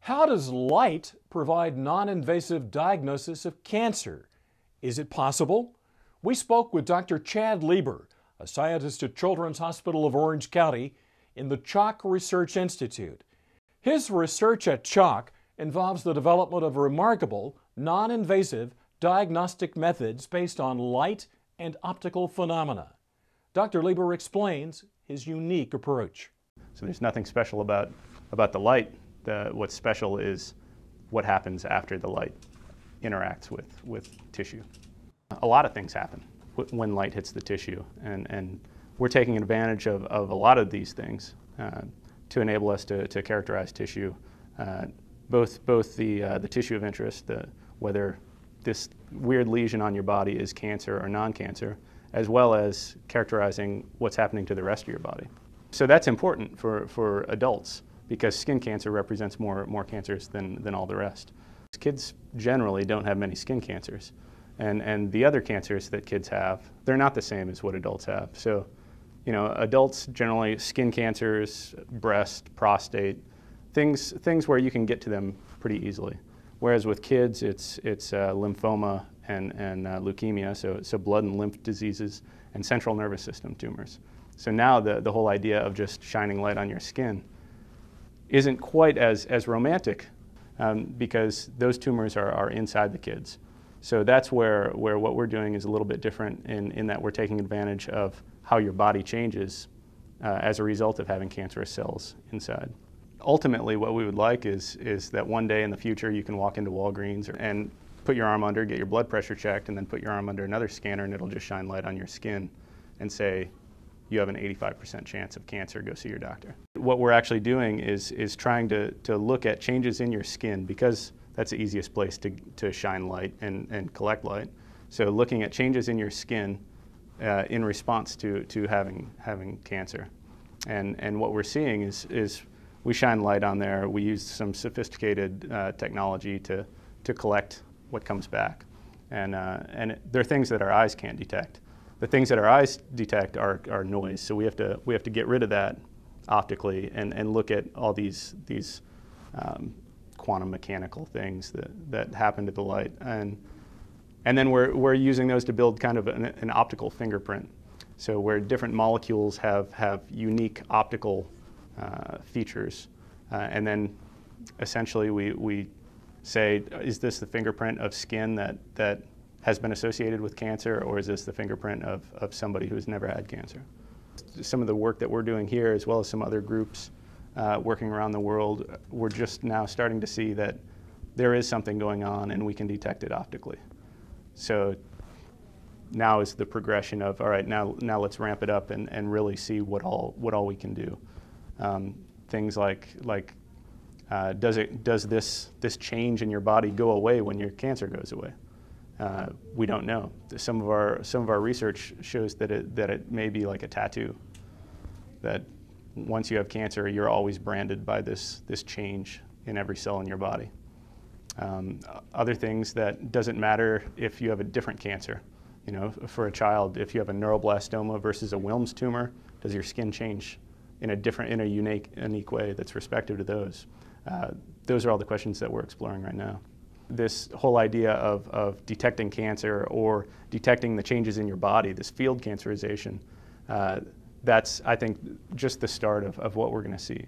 How does light provide non-invasive diagnosis of cancer? Is it possible? We spoke with Dr. Chad Lieber, a scientist at Children's Hospital of Orange County in the CHOC Research Institute. His research at CHOC involves the development of remarkable, non-invasive diagnostic methods based on light and optical phenomena. Dr. Lieber explains his unique approach. So there's nothing special about the light. What's special is what happens after the light interacts with tissue. A lot of things happen when light hits the tissue, and we're taking advantage of a lot of these things to enable us to characterize tissue, both the tissue of interest, whether this weird lesion on your body is cancer or non-cancer, as well as characterizing what's happening to the rest of your body. So that's important for adults, because skin cancer represents more cancers than all the rest. Kids generally don't have many skin cancers, and the other cancers that kids have, they're not the same as what adults have. So, you know, adults generally skin cancers, breast, prostate, things where you can get to them pretty easily. Whereas with kids, it's lymphoma and leukemia, so blood and lymph diseases, and central nervous system tumors. So now the whole idea of just shining light on your skin isn't quite as romantic, because those tumors are inside the kids. So that's where what we're doing is a little bit different in that we're taking advantage of how your body changes as a result of having cancerous cells inside. Ultimately, what we would like is that one day in the future you can walk into Walgreens and put your arm under, get your blood pressure checked, and then put your arm under another scanner, and it'll just shine light on your skin and say, you have an 85% chance of cancer, go see your doctor. What we're actually doing is trying to look at changes in your skin, because that's the easiest place to shine light and collect light. So looking at changes in your skin in response to having cancer. And what we're seeing is we shine light on there. We use some sophisticated technology to collect what comes back. And there are things that our eyes can't detect. The things that our eyes detect are noise, so we have to get rid of that optically and look at all these quantum mechanical things that happen to the light, and then we're using those to build kind of an optical fingerprint. So where different molecules have unique optical features, and then essentially we say, is this the fingerprint of skin that has been associated with cancer, or is this the fingerprint of somebody who's never had cancer? Some of the work that we're doing here, as well as some other groups working around the world, we're just now starting to see that there is something going on and we can detect it optically. So now is the progression of, all right, now let's ramp it up and really see what all we can do. Things like does this change in your body go away when your cancer goes away? We don't know. Some of our research shows that it may be like a tattoo, that once you have cancer, you're always branded by this change in every cell in your body. Other things that doesn't matter if you have a different cancer. You know, for a child, if you have a neuroblastoma versus a Wilms tumor, does your skin change in a unique way that's respective to those? Those are all the questions that we're exploring right now. This whole idea of detecting cancer or detecting the changes in your body, this field cancerization, that's, I think, just the start of what we're going to see.